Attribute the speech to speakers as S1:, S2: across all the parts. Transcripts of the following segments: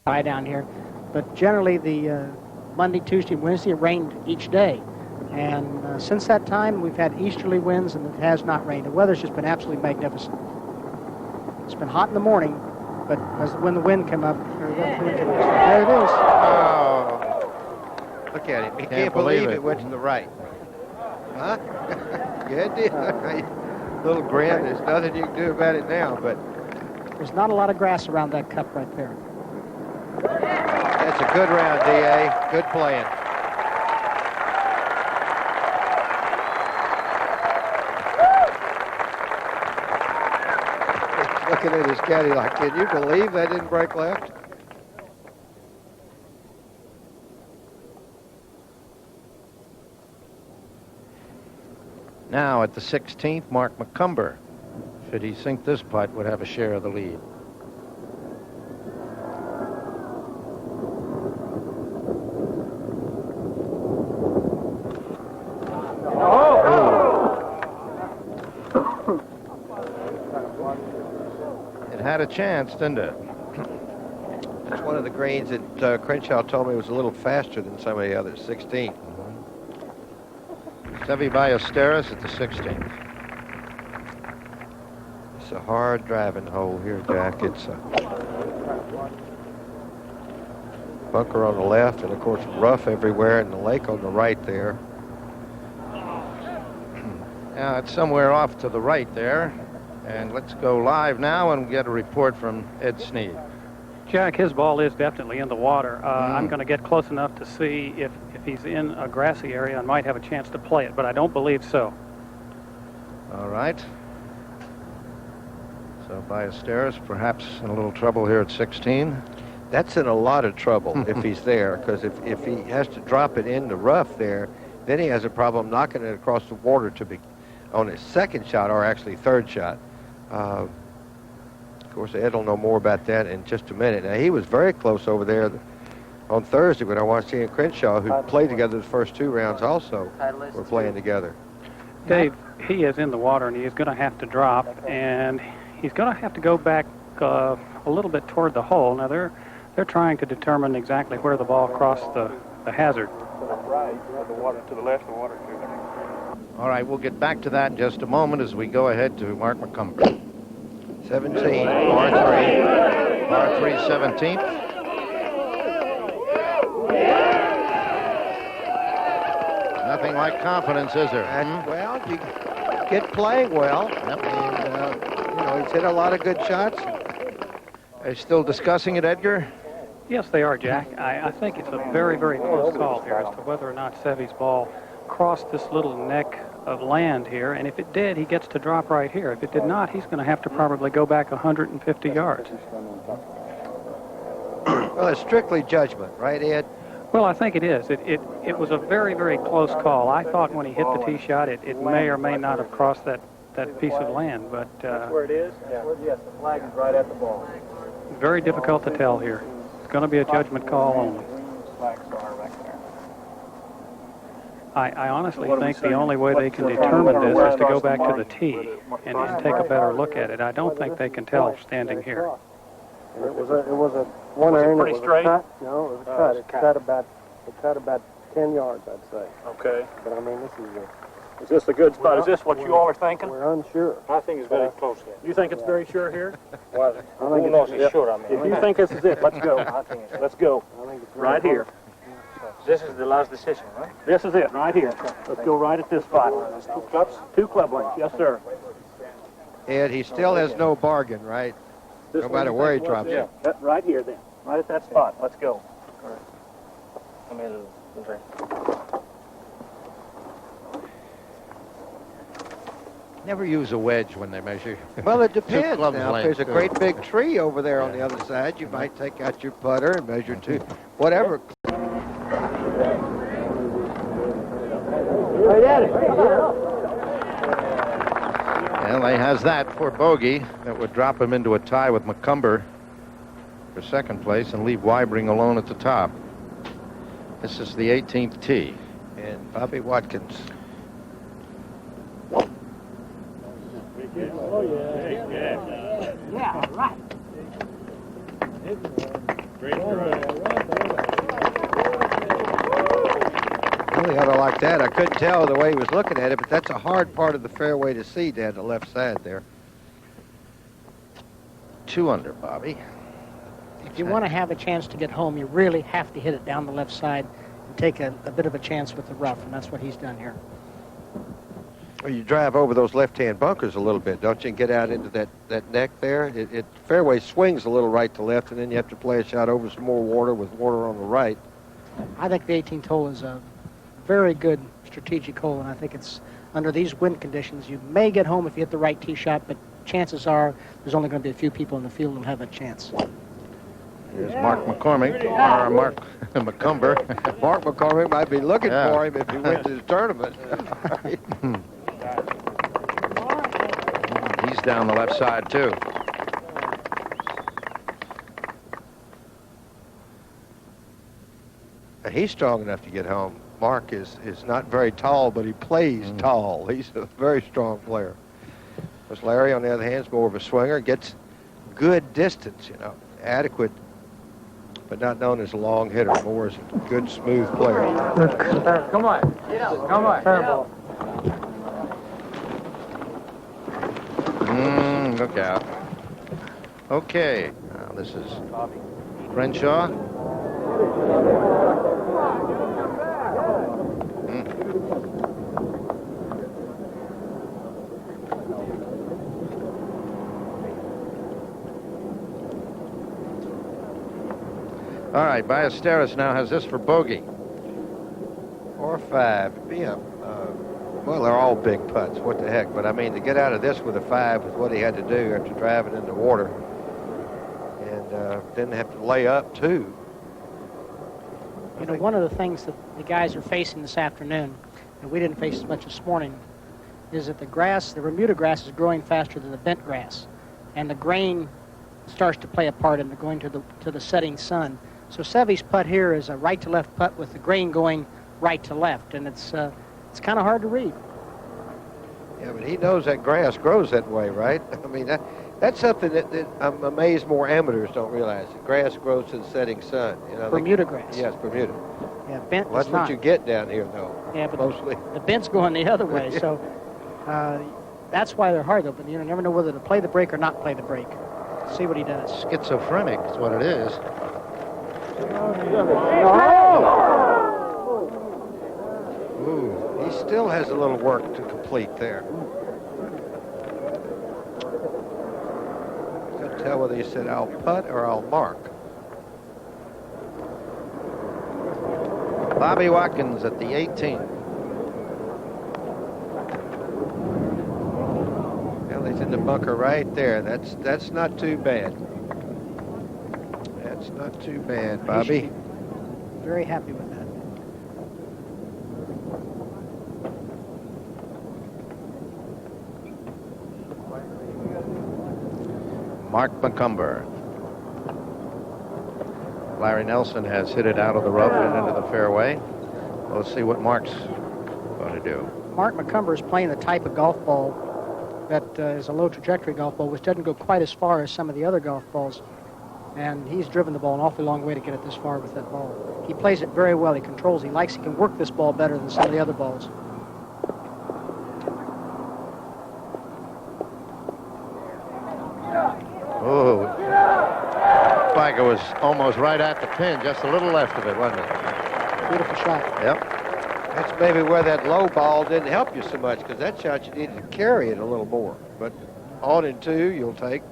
S1: high down here. But generally, the Monday, Tuesday, Wednesday, it rained each day. And since that time, we've had easterly winds, and it has not rained. The weather's just been absolutely magnificent. It's been hot in the morning, but when the wind came up, there it is.
S2: Oh, look at him. He can't believe it went to the right. Huh? Good deal. Little grin. There's nothing you can do about it now, but
S1: there's not a lot of grass around that cup right there.
S2: That's a good round, D.A. Good playing. Looking at his caddy like, can you believe that didn't break left?
S3: Now at the 16th, Mark McCumber, should he sink this putt, would have a share of the lead. It had a chance, didn't it?
S2: It's one of the greens that Crenshaw told me was a little faster than some of the others, 16.
S3: Seve Ballesteros at the 16th.
S2: It's a hard driving hole here, Jack. It's a bunker on the left, and of course rough everywhere, and the lake on the right there.
S3: Now it's somewhere off to the right there. And let's go live now and get a report from Ed Sneed.
S4: Jack, his ball is definitely in the water. I'm going to get close enough to see if he's in a grassy area and might have a chance to play it, but I don't believe so.
S3: All right. So Ballesteros perhaps in a little trouble here at 16.
S2: That's in a lot of trouble if he's there, because if he has to drop it in the rough there, then he has a problem knocking it across the water to be on his second shot, or actually third shot. Of course, Ed will know more about that in just a minute. Now, he was very close over there on Thursday when I watched he and Crenshaw, who played together the first two rounds also, were playing together.
S4: Dave, he is in the water, and he is going to have to drop, and he's going to have to go back a little bit toward the hole. Now, they're trying to determine exactly where the ball crossed the hazard.
S5: To the right, the water to the left, the water to the right.
S3: All right, we'll get back to that in just a moment as we go ahead to Mark McCumber.
S2: 17, par 3.
S3: Par 3, 17th. Nothing like confidence, is there?
S2: Well, you get playing well.
S3: Yep.
S2: And, he's hit a lot of good shots.
S3: Are you still discussing it, Edgar?
S4: Yes, they are, Jack. I think it's a very, very close call here as to whether or not Seve's ball crossed this little neck of land here, and if it did, he gets to drop right here. If it did not, he's going to have to probably go back 150 yards.
S2: Well, it's strictly judgment, right, Ed?
S4: Well, I think it is. It was a very, very close call. I thought when he hit the tee shot, it may or may not have crossed that piece of land, but
S5: That's where it is? Yes, the flag is right at the ball.
S4: very difficult to tell here. It's going to be a judgment call only. I honestly think the only way they can determine this is to go back to the tee and take a better look at it. I don't think they can tell standing here.
S6: It was a one iron.
S5: Pretty straight?
S6: No, it was cut. It cut about 10 yards, I'd say.
S5: Okay.
S6: But I mean, this
S5: Is this a good spot? Is this what you all are thinking?
S6: we're unsure.
S5: I think it's very close here. You think it's very sure here?
S6: I think it's
S5: sure, I mean. If you think this is it, let's go. Let's go.
S6: I think it's
S5: Right here.
S7: This is the last decision, right?
S5: This is it, right here. Let's go right at this spot. 2 clubs? 2 club lengths, yes, sir.
S2: Ed, he still has no bargain, right? No matter where he drops it.
S5: That right here, then. Right at that spot. Let's go.
S7: I mean, okay.
S3: Never use a wedge when they measure.
S2: Well, it depends.
S3: clubs
S2: Now, if
S3: length,
S2: there's a great big tree over there on the other side, you might take out your putter and measure 2, whatever.
S3: Well, he has that for bogey. That would drop him into a tie with McCumber for second place and leave Weibring alone at the top. This is the 18th tee.
S2: And Bobby Watkins.
S1: Yeah, right.
S2: Well, he ought to like that. I couldn't tell the way he was looking at it, but that's a hard part of the fairway to see down the left side there.
S3: 2 under, Bobby.
S1: If you want to have a chance to get home, you really have to hit it down the left side and take a bit of a chance with the rough, and that's what he's done here.
S2: Well, you drive over those left-hand bunkers a little bit, don't you, and get out into that neck there. It fairway swings a little right to left, and then you have to play a shot over some more water with water on the right.
S1: I think the 18th hole is a very good strategic hole, and I think it's under these wind conditions, you may get home if you hit the right tee shot, but chances are there's only going to be a few people in the field who'll have a chance.
S3: Here's Mark McCormick, or Mark McCumber.
S2: Mark McCormick might be looking
S3: Yeah.
S2: for him if he went to the tournament.
S3: He's down the left side, too.
S2: He's strong enough to get home. Mark is not very tall, but he plays tall. He's a very strong player. Whereas Larry, on the other hand, is more of a swinger, gets good distance, you know, adequate, but not known as a long hitter, more as a good, smooth player.
S7: Come on. Come on.
S3: Look out. Okay, now this is Crenshaw. All right, Ballesteros now has this for bogey.
S2: 4 or 5. Well, they're all big putts. What the heck? But, I mean, to get out of this with a 5 with what he had to do after driving in the water and didn't have to lay up, too.
S1: You know, one of the things that the guys are facing this afternoon, and we didn't face as much this morning, is that the Bermuda grass is growing faster than the bent grass, and the grain starts to play a part in going to the setting sun. So Seve's putt here is a right to left putt with the grain going right to left, and it's kind of hard to read.
S2: Yeah, but he knows that grass grows that way, right? I mean, that's something that I'm amazed more amateurs don't realize. The grass grows to the setting sun. You know,
S1: Bermuda grass.
S2: Yes, Bermuda.
S1: Yeah, bent
S2: Well, that's
S1: does
S2: what
S1: not.
S2: you get down here, though.
S1: Yeah, but
S2: mostly.
S1: the bent's going the other way,
S2: Yeah.
S1: so that's why they're hard, though. But you never know whether to play the break or not play the break. See what he does.
S3: Schizophrenic is what it is.
S2: Ooh, he still has a little work to complete there. Couldn't tell whether he said I'll putt or I'll mark.
S3: Bobby Watkins at the 18th.
S2: Well, he's in the bunker right there. That's not too bad. That's not too bad,
S1: He
S2: Bobby.
S1: should be very happy with that.
S3: Mark McCumber. Larry Nelson has hit it out of the rough and into the fairway. Let's see what Mark's going to do.
S1: Mark McCumber is playing the type of golf ball that is a low trajectory golf ball, which doesn't go quite as far as some of the other golf balls. And he's driven the ball an awfully long way to get it this far with that ball. He plays it very well. He controls. He can work this ball better than some of the other balls.
S3: Oh, like it was almost right at the pin, just a little left of it, wasn't it?
S1: Beautiful shot.
S3: Yep.
S2: That's maybe where that low ball didn't help you so much, because that shot you needed to carry it a little more. But on and 2, you'll take.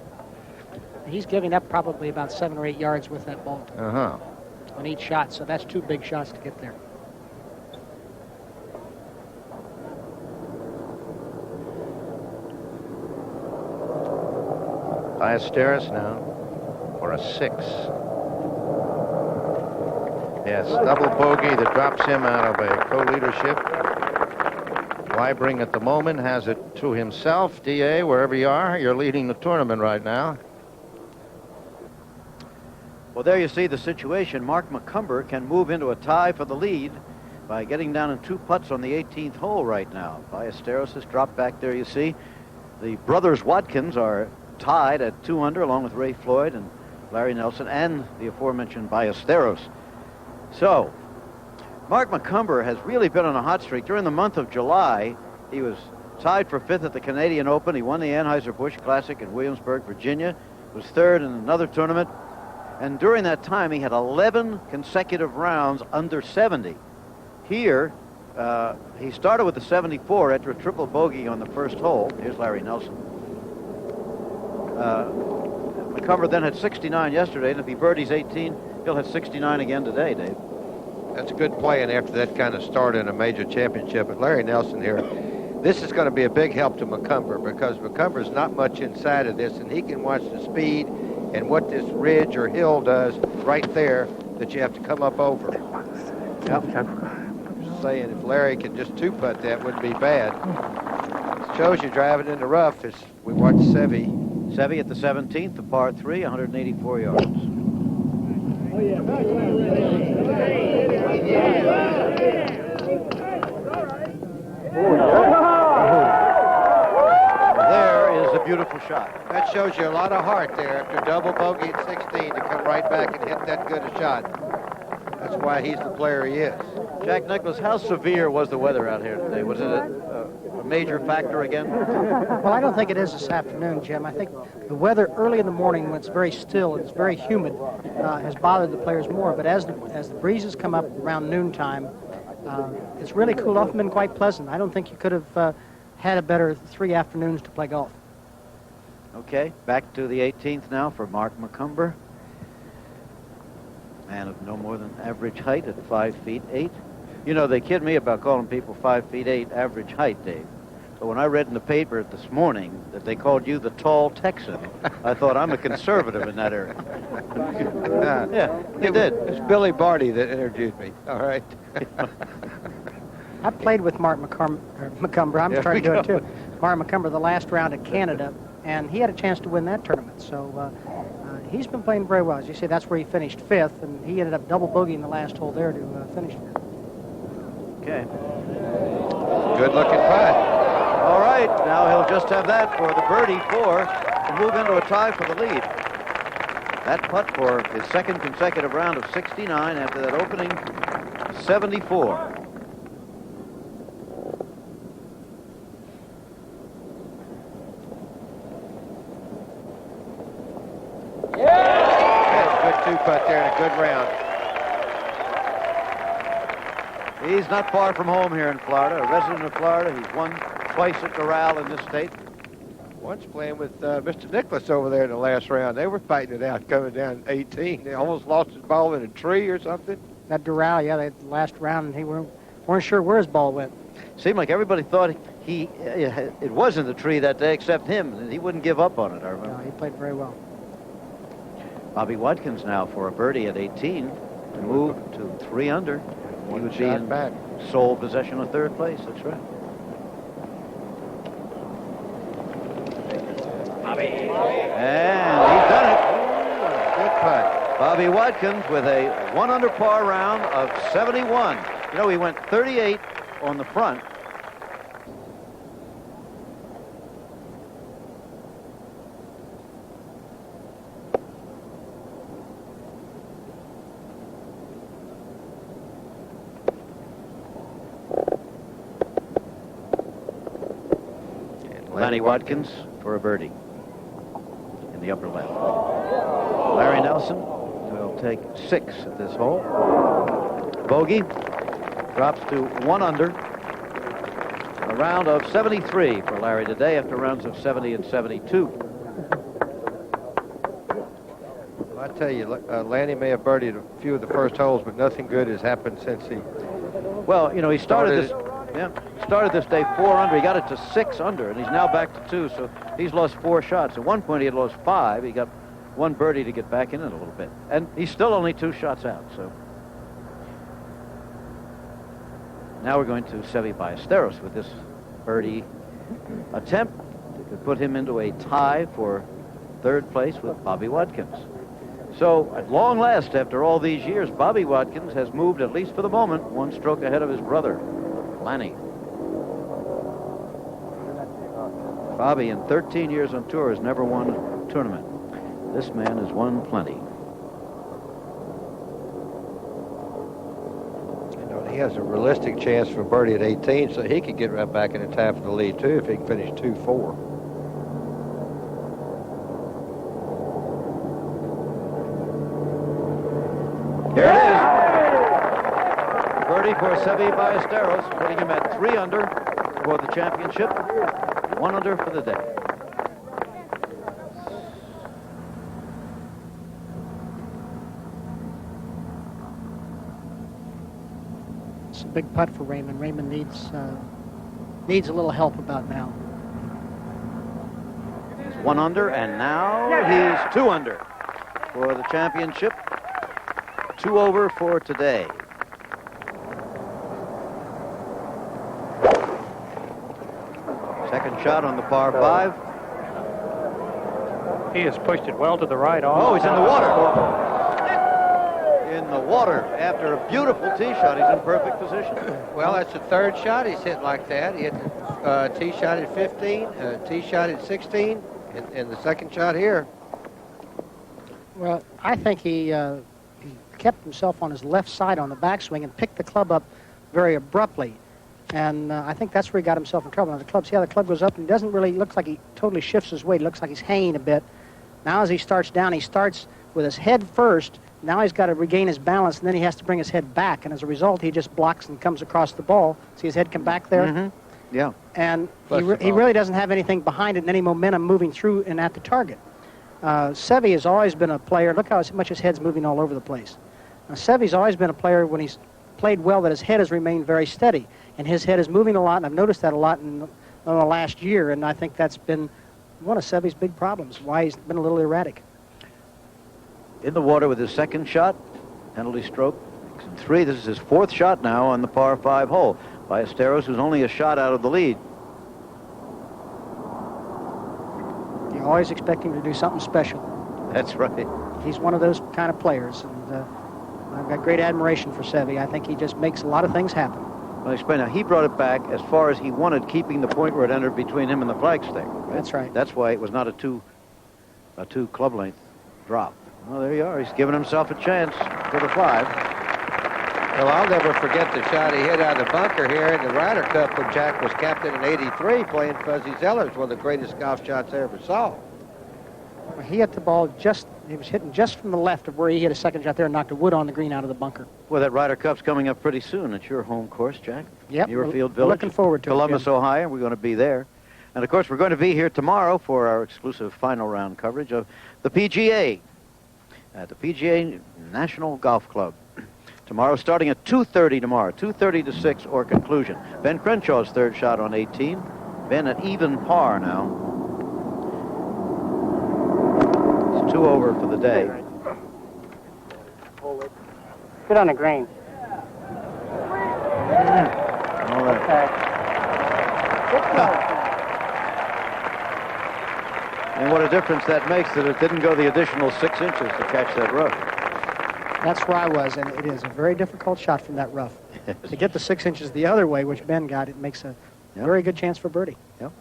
S1: He's giving up probably about 7 or 8 yards with that ball
S3: Uh-huh.
S1: on each shot, so that's 2 big shots to get there.
S3: Ballesteros now for a 6. Yes, double bogey that drops him out of a co-leadership. Weibring at the moment has it to himself. D.A., wherever you are, you're leading the tournament right now.
S8: Well, there you see the situation. Mark McCumber can move into a tie for the lead by getting down in 2 putts on the 18th hole right now. Ballesteros has dropped back there, you see. The brothers Watkins are tied at 2 under, along with Ray Floyd and Larry Nelson and the aforementioned Ballesteros. So, Mark McCumber has really been on a hot streak. During the month of July, he was tied for 5th at the Canadian Open. He won the Anheuser-Busch Classic in Williamsburg, Virginia. Was 3rd in another tournament. And during that time, he had 11 consecutive rounds under 70. Here, he started with a 74 after a triple bogey on the first hole. Here's Larry Nelson. McCumber then had 69 yesterday, and if he birdies 18, he'll have 69 again today, Dave.
S2: That's a good play, and after that kind of start in a major championship. But Larry Nelson here, this is going to be a big help to McCumber because McCumber's not much inside of this, and he can watch the speed and what this ridge or hill does right there that you have to come up over. Yep. Just saying, if Larry can just two-putt that, wouldn't be bad. It shows you driving in the rough as we watch Seve.
S8: Seve at the 17th, the par 3, 184 yards. There is a beautiful shot.
S2: That shows you a lot of heart there after double bogey at 16 to come right back and hit that good a shot. That's why he's the player he is.
S8: Jack Nicklaus, how severe was the weather out here today? Was it a major factor again?
S1: Well, I don't think it is this afternoon, Jim. I think the weather early in the morning when it's very still and it's very humid has bothered the players more. But as the breezes come up around noontime, it's really cooled off and been quite pleasant. I don't think you could have had a better 3 afternoons to play golf.
S8: Okay, back to the 18th now for Mark McCumber. Man of no more than average height at 5 feet 8. You know, they kid me about calling people 5 feet 8 average height, Dave. But when I read in the paper this morning that they called you the tall Texan, I thought I'm a conservative in that area. Yeah, they did.
S2: It's Billy Barty that introduced me. All right.
S1: I played with Mark McCumber. I'm trying to do it too. Mark McCumber the last round at Canada, and he had a chance to win that tournament. So he's been playing very well. As you say, that's where he finished 5th, and he ended up double bogeying the last hole there to finish 5th.
S8: Okay.
S2: Good looking putt.
S8: All right, now he'll just have that for the birdie 4 to move into a tie for the lead. That putt for his second consecutive round of 69 after that opening 74.
S2: Good two-putt there and a good round.
S8: He's not far from home here in Florida, a resident of Florida. He's won twice at Doral in this state.
S2: Once playing with Mr. Nicklaus over there in the last round. They were fighting it out coming down 18. They almost lost his ball in a tree or something.
S1: That Doral, yeah, that last round, and weren't sure where his ball went.
S8: Seemed like everybody thought it was in the tree that day except him, and he wouldn't give up on it, I remember.
S1: No, he played very well.
S8: Bobby Watkins now for a birdie at 18 to move to 3 under. He would be in
S2: back.
S8: sole possession of 3rd place. That's right. And he's done it.
S2: Good putt.
S8: Bobby Watkins with a 1 under par round of 71. You know, he went 38 on the front. Lanny Watkins for a birdie in the upper left. Larry Nelson will take 6 at this hole. Bogey drops to 1 under. A round of 73 for Larry today after rounds of 70 and 72.
S2: Well, I tell you, Lanny may have birdied a few of the first holes, but nothing good has happened since he...
S8: Well, you know, he started this day 4 under. He got it to 6 under, and he's now back to 2, so he's lost 4 shots. At one point, he had lost 5. He got 1 birdie to get back in it a little bit. And he's still only 2 shots out, so. Now we're going to Seve Ballesteros with this birdie attempt that could put him into a tie for 3rd place with Bobby Watkins. So, at long last, after all these years, Bobby Watkins has moved, at least for the moment, 1 stroke ahead of his brother, Lanny. Bobby, in 13 years on tour, has never won a tournament. This man has won plenty.
S2: You know, he has a realistic chance for birdie at 18, so he could get right back in the tie for the lead, too, if he can finish 2-4.
S8: Here it is. Birdie for Seve Ballesteros, putting him at 3 under for the championship, 1 under for the day.
S1: It's a big putt for Raymond. Raymond needs a little help about now.
S8: He's 1 under, and now he's 2 under for the championship. 2 over for today. Second shot on the par 5.
S4: He has pushed it well to the right.
S8: Oh, he's in the water. In the water after a beautiful tee shot. He's in perfect position.
S2: Well, that's the third shot he's hit like that. He hit the tee shot at 15, tee shot at 16, and the second shot here.
S1: Well, I think he kept himself on his left side on the backswing and picked the club up very abruptly. And I think that's where he got himself in trouble. Now, the club, see how the club goes up and doesn't really look like he totally shifts his weight. It looks like he's hanging a bit. Now as he starts down, he starts with his head first. Now he's got to regain his balance, and then he has to bring his head back. And as a result, he just blocks and comes across the ball. See his head come back there?
S8: Mm-hmm. Yeah.
S1: And he really doesn't have anything behind it and any momentum moving through and at the target. Seve has always been a player. Look how much his head's moving all over the place. Now, Seve's always been a player when he's played well that his head has remained very steady. And his head is moving a lot, and I've noticed that a lot in the last year, and I think that's been one of Seve's big problems, why he's been a little erratic.
S8: In the water with his second shot, penalty stroke 3. This is his 4th shot now on the par 5 hole. Ballesteros, who's only a shot out of the lead.
S1: You always expect him to do something special.
S8: That's right.
S1: He's one of those kind of players, and I've got great admiration for Seve. I think he just makes a lot of things happen.
S8: I'll explain now. He brought it back as far as he wanted, keeping the point where it entered between him and the flagstick. Right?
S1: That's right.
S8: That's why it was not a two club length drop. Well, there you are. He's given himself a chance for the 5.
S2: Well, I'll never forget the shot he hit out of the bunker here in the Ryder Cup when Jack was captain in '83 playing Fuzzy Zeller's, one of the greatest golf shots I ever saw.
S1: He hit the ball he was hitting just from the left of where he hit a second shot there and knocked a wood on the green out of the bunker.
S8: Well, that Ryder Cup's coming up pretty soon. It's your home course, Jack.
S1: Yep.
S8: Muirfield
S1: We're
S8: Village.
S1: looking forward to
S8: Columbus, Ohio. We're going to be there. And, of course, we're going to be here tomorrow for our exclusive final round coverage of the PGA at the PGA National Golf Club. Tomorrow, starting at 2:30 tomorrow, 2:30 to 6 or conclusion. Ben Crenshaw's 3rd shot on 18. Ben at even par now. It's 2 over for the day.
S6: Good on the green.
S8: All right. And what a difference that makes that it didn't go the additional 6 inches to catch that rough.
S1: That's where I was, and it is a very difficult shot from that rough. To get the 6 inches the other way, which Ben got, it makes a very good chance for birdie.
S8: Yep.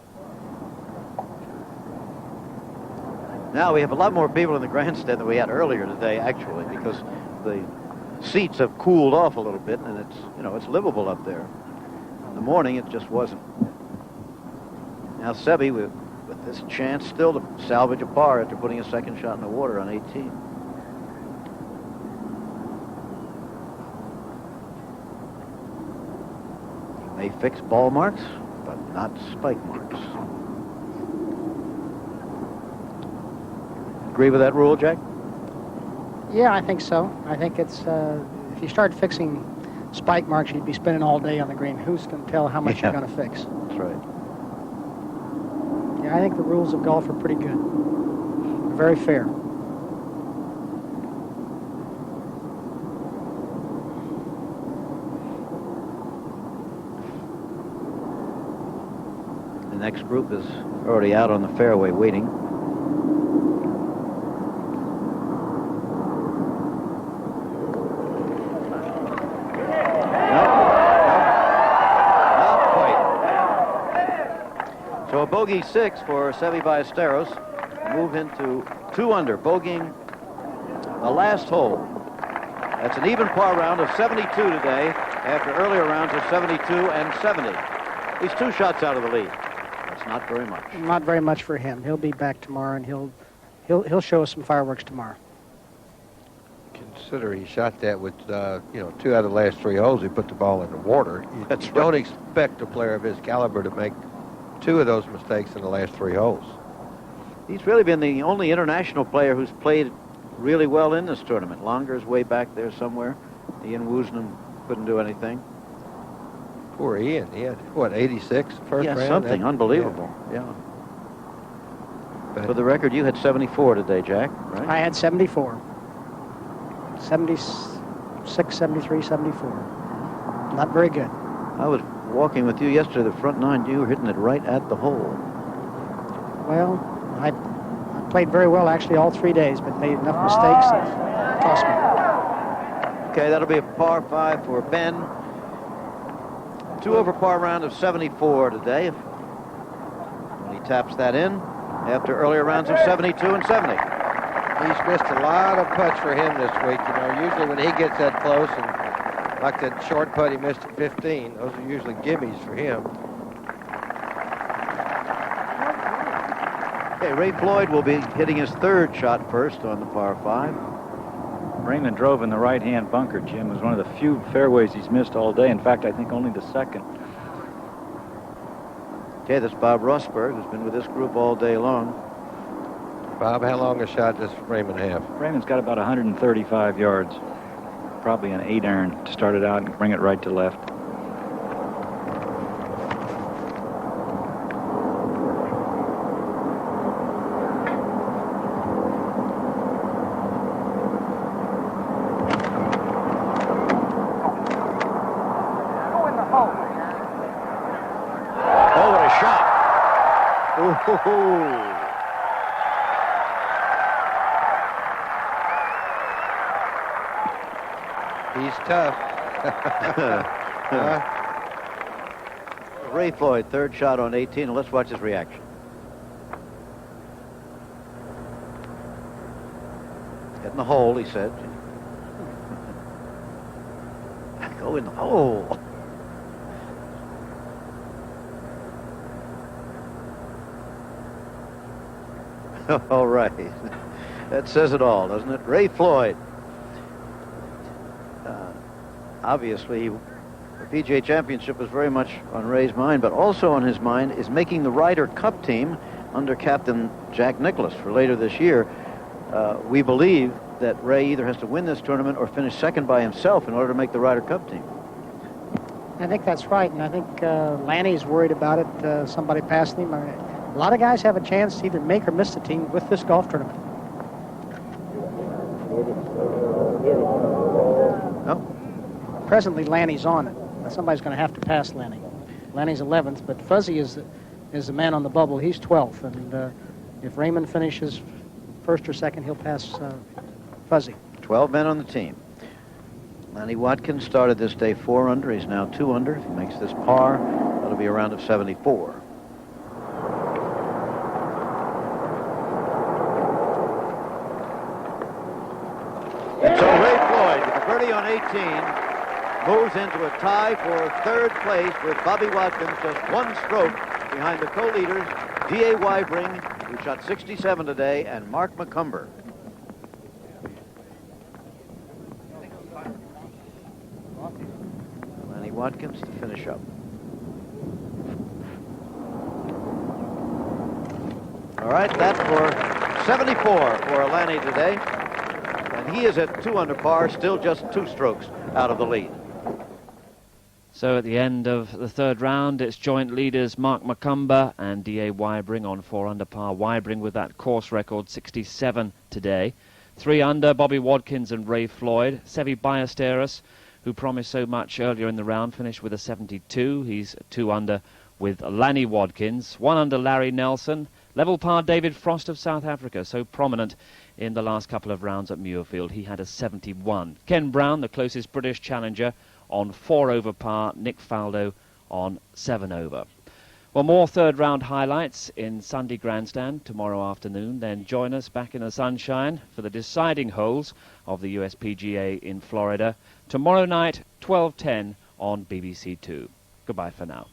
S8: Now we have a lot more people in the grandstand than we had earlier today, actually, because the seats have cooled off a little bit, and it's livable up there. In the morning, it just wasn't. Now Seve with this chance still to salvage a par after putting a second shot in the water on 18. He may fix ball marks, but not spike marks. Agree with that rule, Jack?
S1: Yeah, I think so. I think it's, if you start fixing spike marks, you'd be spending all day on the green. Who's going to tell how much you're going to fix?
S8: That's right.
S1: Yeah, I think the rules of golf are pretty good. Very fair.
S8: The next group is already out on the fairway waiting. So a bogey 6 for Seve Ballesteros. Move into 2 under, bogeying the last hole. That's an even par round of 72 today after earlier rounds of 72 and 70. He's 2 shots out of the lead. That's not very much.
S1: Not very much for him. He'll be back tomorrow, and he'll show us some fireworks tomorrow.
S2: Consider he shot that with, 2 out of the last 3 holes. He put the ball in the water. You
S8: That's
S2: don't
S8: right.
S2: expect a player of his caliber to make 2 of those mistakes in the last 3 holes.
S8: He's really been the only international player who's played really well in this tournament. Longer's way back there somewhere. Ian Woosnam couldn't do anything.
S2: Poor Ian. He had, 86 first round?
S8: Something unbelievable. Yeah.
S2: But
S8: For the record, you had 74 today, Jack, right?
S1: I had 74. 76, 73, 74. Not very good.
S8: I was walking with you yesterday, the front 9. You were hitting it right at the hole.
S1: Well, I played very well actually all 3 days, but made enough mistakes that cost me.
S8: Okay, that'll be a par 5 for Ben. 2 over par round of 74 today. When he taps that in after earlier rounds of 72 and 70.
S2: he's missed a lot of putts for him this week. Usually when he gets that close, and like that short putt he missed at 15, those are usually gimmies for him.
S8: Okay, Ray Floyd will be hitting his 3rd shot first on the par 5.
S9: Raymond drove in the right-hand bunker, Jim. It was one of the few fairways he's missed all day. In fact, I think only the 2nd.
S8: Okay, that's Bob Rosberg, who's been with this group all day long.
S2: Bob, how long a shot does Raymond have?
S9: Raymond's got about 135 yards. Probably an 8-iron to start it out and bring it right to left.
S8: Oh, what a shot. Ooh.
S2: He's tough.
S8: Ray Floyd, 3rd shot on 18, and let's watch his reaction. Getting the hole, he said. Go in the hole. All right. That says it all, doesn't it? Ray Floyd. Obviously, the PGA Championship was very much on Ray's mind, but also on his mind is making the Ryder Cup team under Captain Jack Nicklaus for later this year. We believe that Ray either has to win this tournament or finish 2nd by himself in order to make the Ryder Cup team.
S1: I think that's right, and I think Lanny's worried about it, somebody passing him. A lot of guys have a chance to either make or miss the team with this golf tournament.
S8: No.
S1: Presently, Lanny's on it. Somebody's going to have to pass Lanny. Lanny's 11th, but Fuzzy is the man on the bubble. He's 12th, and if Raymond finishes 1st or 2nd, he'll pass Fuzzy.
S8: 12 men on the team. Lanny Watkins started this day 4 under. He's now 2 under. If he makes this par, that'll be a round of 74. And so Ray Floyd, with a birdie on 18, moves into a tie for 3rd place with Bobby Watkins, just 1 stroke behind the co-leaders, D.A. Wybring, who shot 67 today, and Mark McCumber. Lanny Watkins to finish up. All right, that's for 74 for Lanny today. And he is at 2 under par, still just 2 strokes out of the lead.
S10: So at the end of the 3rd round, it's joint leaders Mark McCumber and D.A. Wybring on 4 under par. Wybring with that course record, 67 today. 3 under, Bobby Watkins and Ray Floyd. Seve Ballesteros, who promised so much earlier in the round, finished with a 72. He's 2 under with Lanny Watkins. 1 under, Larry Nelson. Level par, David Frost of South Africa, so prominent in the last couple of rounds at Muirfield. He had a 71. Ken Brown, the closest British challenger, on 4 over par. Nick Faldo on 7 over. Well, more third round highlights in Sunday Grandstand tomorrow afternoon. Then join us back in the sunshine for the deciding holes of the US PGA in Florida tomorrow night, 12:10 on BBC Two. Goodbye for now.